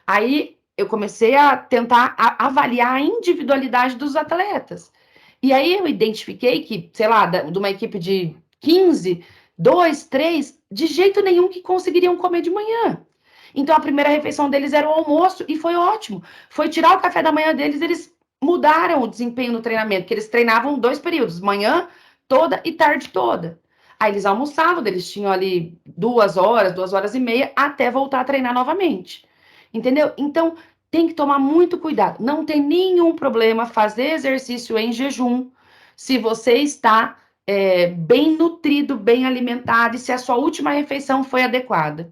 Aí eu comecei a tentar avaliar a individualidade dos atletas. E aí eu identifiquei que, sei lá, de uma equipe de 15, 2, 3, de jeito nenhum que conseguiriam comer de manhã. Então a primeira refeição deles era o almoço e foi ótimo. Foi tirar o café da manhã deles, eles mudaram o desempenho no treinamento, que eles treinavam 2 períodos, manhã toda e tarde toda. Aí eles almoçavam, eles tinham ali 2 horas, 2 horas e meia, até voltar a treinar novamente. Entendeu? Então, tem que tomar muito cuidado. Não tem nenhum problema fazer exercício em jejum, se você está bem nutrido, bem alimentado e se a sua última refeição foi adequada.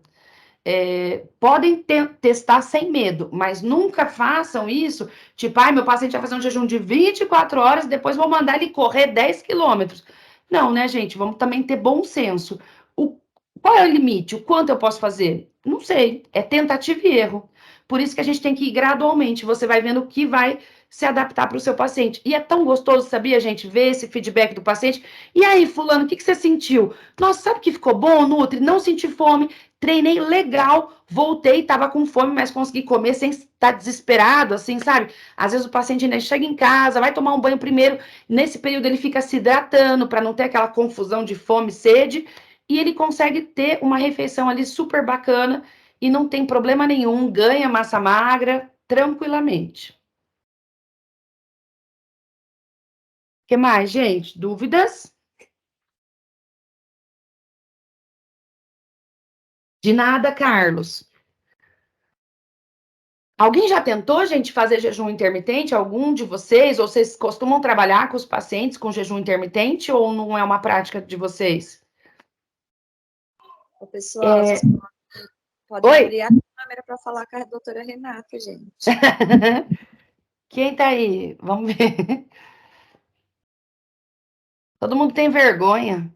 Podem testar sem medo, mas nunca façam isso, tipo, meu paciente vai fazer um jejum de 24 horas, depois vou mandar ele correr 10 quilômetros. Não, né, gente? Vamos também ter bom senso. O, qual é o limite? O quanto eu posso fazer? Não sei. É tentativa e erro. Por isso que a gente tem que ir gradualmente. Você vai vendo o que vai se adaptar para o seu paciente. E é tão gostoso, sabia, gente, ver esse feedback do paciente. E aí, fulano, o que você sentiu? Nossa, sabe que ficou bom, Nutri? Não senti fome, treinei legal, voltei, estava com fome, mas consegui comer sem estar desesperado, assim, sabe? Às vezes o paciente ainda chega em casa, vai tomar um banho primeiro, nesse período ele fica se hidratando para não ter aquela confusão de fome e sede, e ele consegue ter uma refeição ali super bacana e não tem problema nenhum, ganha massa magra tranquilamente. O que mais, gente? Dúvidas? De nada, Carlos. Alguém já tentou, gente, fazer jejum intermitente? Algum de vocês? Ou vocês costumam trabalhar com os pacientes com jejum intermitente ou não é uma prática de vocês? Ô, pessoal, vocês podem Oi? abrir a câmera para falar com a doutora Renata, gente. Quem tá aí? Vamos ver. Todo mundo tem vergonha.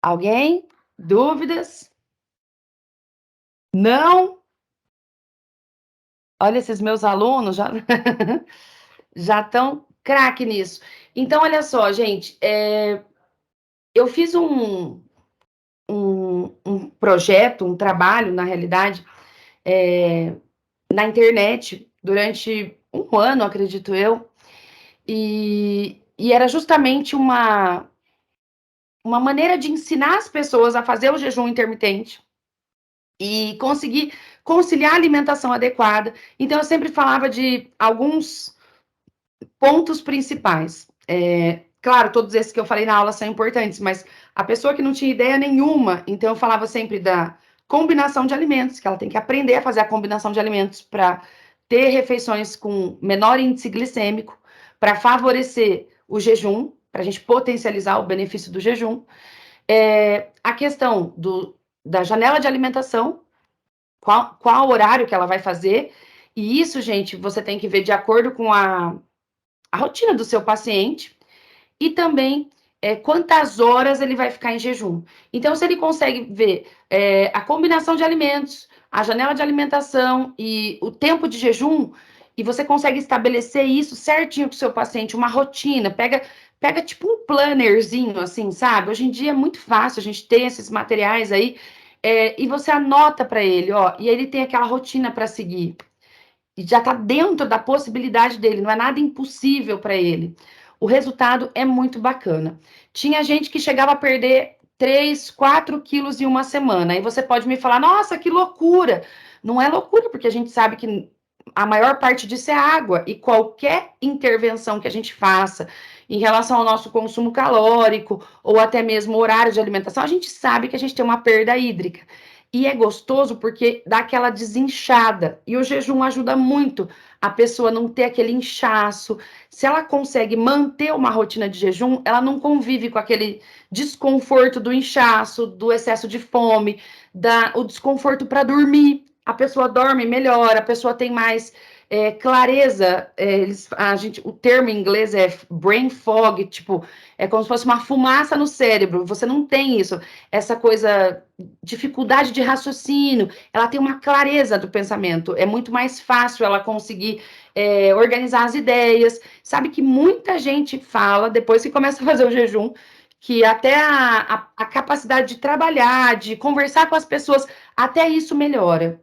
Alguém? Dúvidas? Não? Olha, esses meus alunos já já estão craque nisso. Então, olha só, gente, eu fiz um projeto, um trabalho, na realidade, na internet durante um ano, acredito eu, e era justamente uma maneira de ensinar as pessoas a fazer o jejum intermitente e conseguir conciliar a alimentação adequada. Então, eu sempre falava de alguns pontos principais. Claro, todos esses que eu falei na aula são importantes, mas a pessoa que não tinha ideia nenhuma, então eu falava sempre da combinação de alimentos, que ela tem que aprender a fazer a combinação de alimentos para ter refeições com menor índice glicêmico, para favorecer o jejum, para a gente potencializar o benefício do jejum. A questão da janela de alimentação, qual horário que ela vai fazer, e isso, gente, você tem que ver de acordo com a rotina do seu paciente, e também quantas horas ele vai ficar em jejum. Então, se ele consegue ver a combinação de alimentos, a janela de alimentação e o tempo de jejum, e você consegue estabelecer isso certinho com o seu paciente, uma rotina, pega tipo um plannerzinho, assim, sabe? Hoje em dia é muito fácil, a gente tem esses materiais aí, e você anota para ele, ó, e ele tem aquela rotina para seguir. E já está dentro da possibilidade dele, não é nada impossível para ele. O resultado é muito bacana. Tinha gente que chegava a perder 3, 4 quilos em uma semana. Aí você pode me falar, nossa, que loucura. Não é loucura, porque a gente sabe que a maior parte disso é água. E qualquer intervenção que a gente faça em relação ao nosso consumo calórico, ou até mesmo horário de alimentação, a gente sabe que a gente tem uma perda hídrica. E é gostoso porque dá aquela desinchada. E o jejum ajuda muito a pessoa não ter aquele inchaço. Se ela consegue manter uma rotina de jejum, ela não convive com aquele desconforto do inchaço, do excesso de fome, o desconforto para dormir. A pessoa dorme melhor, a pessoa tem mais clareza. O termo em inglês é brain fog, tipo, é como se fosse uma fumaça no cérebro. Você não tem isso, essa coisa, dificuldade de raciocínio, ela tem uma clareza do pensamento, é muito mais fácil ela conseguir organizar as ideias. Sabe que muita gente fala, depois que começa a fazer o jejum, que até a capacidade de trabalhar, de conversar com as pessoas, até isso melhora.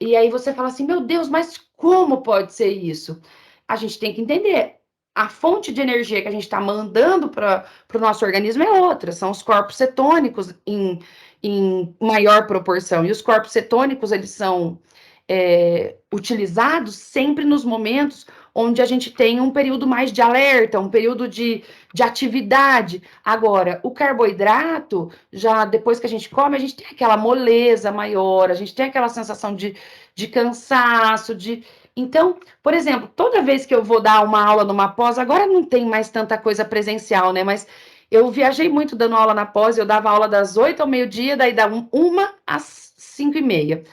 E aí você fala assim, meu Deus, mas como pode ser isso? A gente tem que entender. A fonte de energia que a gente está mandando para o nosso organismo é outra, são os corpos cetônicos em maior proporção. E os corpos cetônicos, eles são utilizados sempre nos momentos onde a gente tem um período mais de alerta, um período de atividade. Agora, o carboidrato, já depois que a gente come, a gente tem aquela moleza maior, a gente tem aquela sensação de cansaço, de... Então, por exemplo, toda vez que eu vou dar uma aula numa pós, agora não tem mais tanta coisa presencial, né? Mas eu viajei muito dando aula na pós, eu dava aula das 8 ao meio-dia, daí da 1 às 5h30.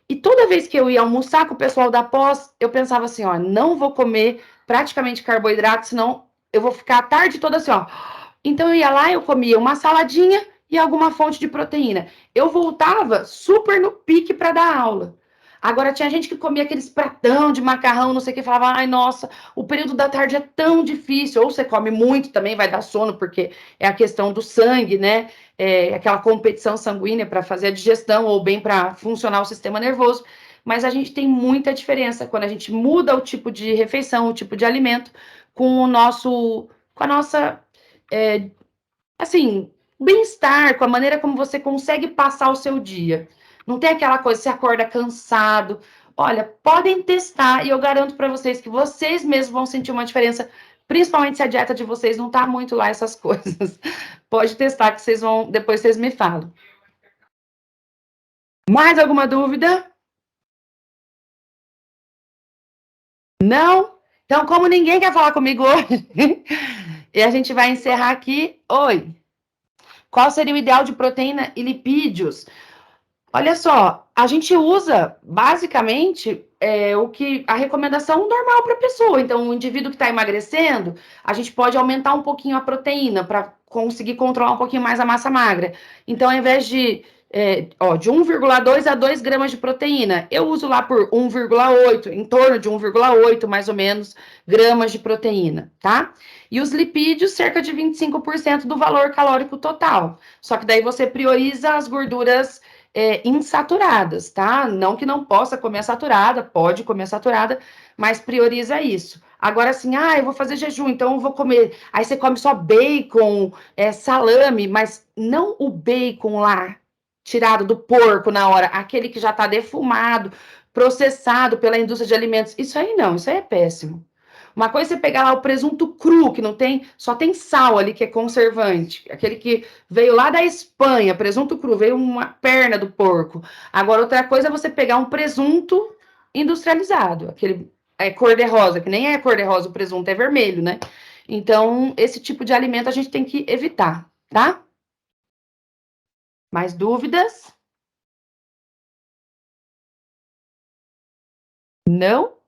E toda vez que eu ia almoçar com o pessoal da pós, eu pensava assim, ó, não vou comer praticamente carboidrato, senão eu vou ficar a tarde toda assim, ó. Então eu ia lá, eu comia uma saladinha e alguma fonte de proteína. Eu voltava super no pique para dar aula. Agora tinha gente que comia aqueles pratão de macarrão, não sei o que, falava, ai, nossa, o período da tarde é tão difícil. Ou você come muito também, vai dar sono, porque é a questão do sangue, né? Aquela competição sanguínea para fazer a digestão ou bem para funcionar o sistema nervoso. Mas a gente tem muita diferença quando a gente muda o tipo de refeição, o tipo de alimento, com a nossa, assim, bem-estar, com a maneira como você consegue passar o seu dia. Não tem aquela coisa, você acorda cansado. Olha, podem testar e eu garanto para vocês que vocês mesmos vão sentir uma diferença, principalmente se a dieta de vocês não tá muito lá essas coisas. Pode testar que vocês vão, depois vocês me falam. Mais alguma dúvida? Não? Então, como ninguém quer falar comigo hoje, e a gente vai encerrar aqui. Oi. Qual seria o ideal de proteína e lipídios? Olha só, a gente usa basicamente o que a recomendação normal para a pessoa. Então, o indivíduo que está emagrecendo, a gente pode aumentar um pouquinho a proteína para conseguir controlar um pouquinho mais a massa magra. Então, ao invés de 1,2 a 2 gramas de proteína, eu uso lá por 1,8, em torno de 1,8 mais ou menos gramas de proteína, tá? E os lipídios, cerca de 25% do valor calórico total. Só que daí você prioriza as gorduras insaturadas, tá? Não que não possa comer saturada, pode comer saturada, mas prioriza isso. Agora, assim, eu vou fazer jejum, então eu vou comer. Aí você come só bacon, salame, mas não o bacon lá, tirado do porco na hora, aquele que já está defumado, processado pela indústria de alimentos. Isso aí não, isso aí é péssimo. Uma coisa é você pegar lá o presunto cru, que não tem, só tem sal ali, que é conservante. Aquele que veio lá da Espanha, presunto cru, veio uma perna do porco. Agora, outra coisa é você pegar um presunto industrializado, aquele cor-de-rosa, que nem é cor-de-rosa, o presunto é vermelho, né? Então, esse tipo de alimento a gente tem que evitar, tá? Mais dúvidas? Não?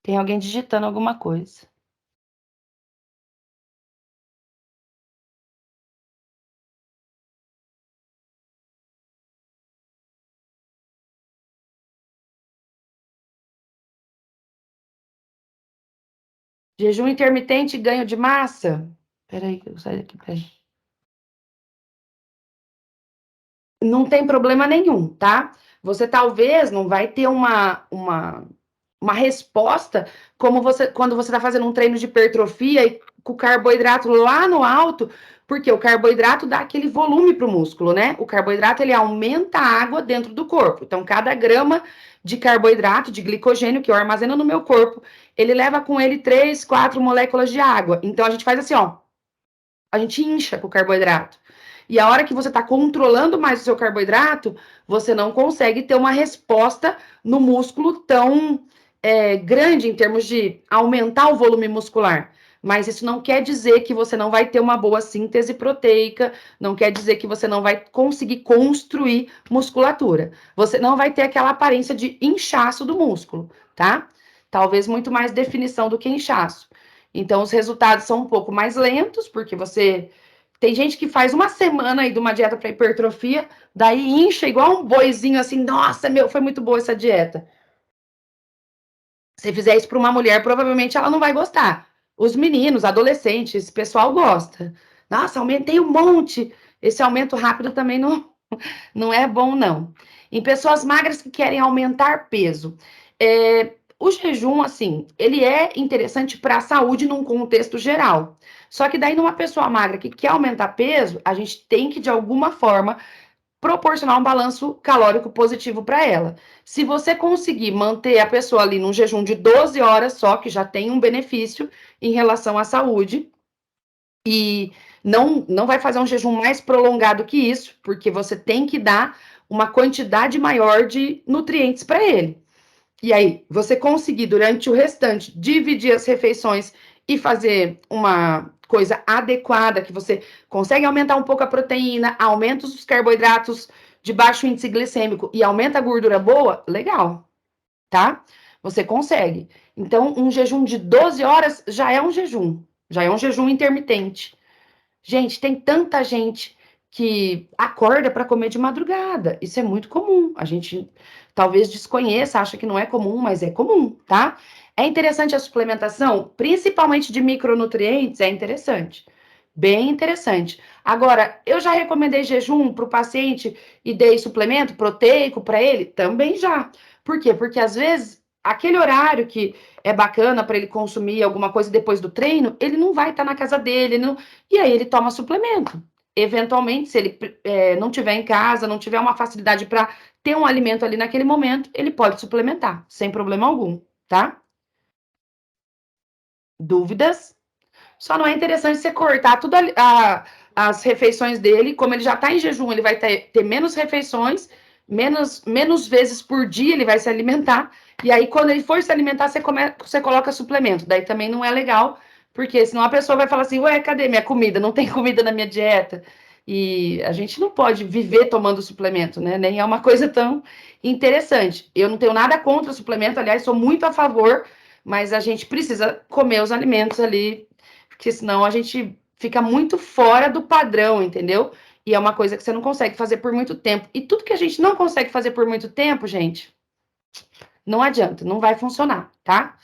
Tem alguém digitando alguma coisa. Jejum intermitente e ganho de massa? Peraí, eu saio daqui, peraí. Não tem problema nenhum, tá? Você talvez não vai ter uma resposta como você quando você está fazendo um treino de hipertrofia e com o carboidrato lá no alto, porque o carboidrato dá aquele volume para o músculo, né? O carboidrato ele aumenta a água dentro do corpo. Então, cada grama de carboidrato, de glicogênio que eu armazeno no meu corpo, ele leva com ele 3, 4 moléculas de água. Então, a gente faz assim, ó, a gente incha com o carboidrato. E a hora que você está controlando mais o seu carboidrato, você não consegue ter uma resposta no músculo tão grande em termos de aumentar o volume muscular. Mas isso não quer dizer que você não vai ter uma boa síntese proteica, não quer dizer que você não vai conseguir construir musculatura. Você não vai ter aquela aparência de inchaço do músculo, tá? Talvez muito mais definição do que inchaço. Então, os resultados são um pouco mais lentos, porque você. Tem gente que faz uma semana aí de uma dieta para hipertrofia, daí incha igual um boizinho assim, nossa, meu, foi muito boa essa dieta. Se fizer isso para uma mulher, provavelmente ela não vai gostar. Os meninos, adolescentes, esse pessoal gosta. Nossa, aumentei um monte. Esse aumento rápido também não é bom, não. Em pessoas magras que querem aumentar peso, o jejum, assim, ele é interessante para a saúde num contexto geral. Só que daí, numa pessoa magra que quer aumentar peso, a gente tem que, de alguma forma, proporcionar um balanço calórico positivo para ela. Se você conseguir manter a pessoa ali num jejum de 12 horas só, que já tem um benefício em relação à saúde, e não vai fazer um jejum mais prolongado que isso, porque você tem que dar uma quantidade maior de nutrientes para ele. E aí, você conseguir durante o restante dividir as refeições e fazer uma coisa adequada, que você consegue aumentar um pouco a proteína, aumenta os carboidratos de baixo índice glicêmico e aumenta a gordura boa, legal, tá? Você consegue. Então, um jejum de 12 horas já é um jejum intermitente. Gente, tem tanta gente que acorda para comer de madrugada. Isso é muito comum. A gente talvez desconheça, acha que não é comum, mas é comum, tá? É interessante a suplementação, principalmente de micronutrientes, é interessante. Bem interessante. Agora, eu já recomendei jejum para o paciente e dei suplemento proteico para ele? Também já. Por quê? Porque às vezes aquele horário que é bacana para ele consumir alguma coisa depois do treino, ele não vai estar na casa dele, não... e aí ele toma suplemento. Eventualmente, se ele não tiver em casa, não tiver uma facilidade para ter um alimento ali naquele momento, ele pode suplementar, sem problema algum, tá? Dúvidas? Só não é interessante você cortar tudo as refeições dele, como ele já está em jejum, ele vai ter menos refeições, menos vezes por dia ele vai se alimentar, e aí quando ele for se alimentar, você coloca suplemento, daí também não é legal, porque senão a pessoa vai falar assim, ué, cadê minha comida? Não tem comida na minha dieta. E a gente não pode viver tomando suplemento, né? Nem é uma coisa tão interessante. Eu não tenho nada contra suplemento, aliás, sou muito a favor, mas a gente precisa comer os alimentos ali porque senão a gente fica muito fora do padrão, entendeu? E é uma coisa que você não consegue fazer por muito tempo. E tudo que a gente não consegue fazer por muito tempo, gente, não adianta, não vai funcionar, tá?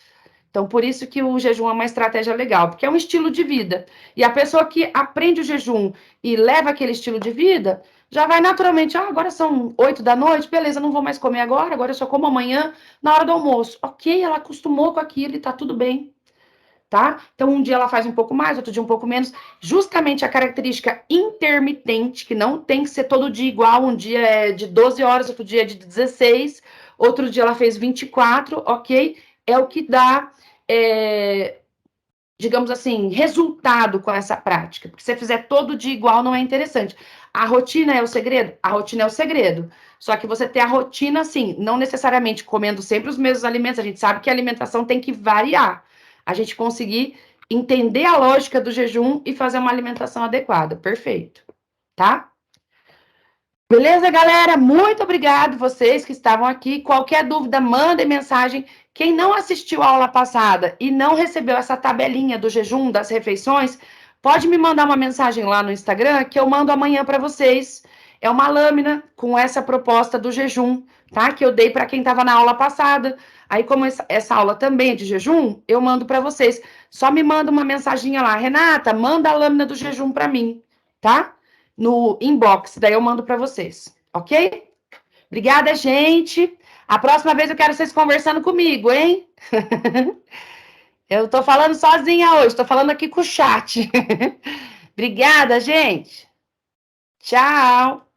Então, por isso que o jejum é uma estratégia legal, porque é um estilo de vida. E a pessoa que aprende o jejum e leva aquele estilo de vida, já vai naturalmente, agora são 8 da noite, beleza, não vou mais comer agora eu só como amanhã na hora do almoço. Ok, ela acostumou com aquilo e tá tudo bem, tá? Então, um dia ela faz um pouco mais, outro dia um pouco menos. Justamente a característica intermitente, que não tem que ser todo dia igual, um dia é de 12 horas, outro dia é de 16, outro dia ela fez 24, ok? É o que dá, digamos assim, resultado com essa prática. Porque se você fizer todo dia igual, não é interessante. A rotina é o segredo? A rotina é o segredo. Só que você ter a rotina, assim, não necessariamente comendo sempre os mesmos alimentos, a gente sabe que a alimentação tem que variar. A gente conseguir entender a lógica do jejum e fazer uma alimentação adequada. Perfeito. Tá? Beleza, galera? Muito obrigado vocês que estavam aqui. Qualquer dúvida, mandem mensagem. Quem não assistiu a aula passada e não recebeu essa tabelinha do jejum, das refeições, pode me mandar uma mensagem lá no Instagram que eu mando amanhã para vocês. é uma lâmina com essa proposta do jejum, tá? Que eu dei para quem estava na aula passada. Aí, como essa aula também é de jejum, eu mando para vocês. Só me manda uma mensaginha lá, Renata, manda a lâmina do jejum para mim, tá? No inbox, daí eu mando para vocês, ok? Obrigada, gente. A próxima vez eu quero vocês conversando comigo, hein? Eu tô falando sozinha hoje, tô falando aqui com o chat. Obrigada, gente. Tchau.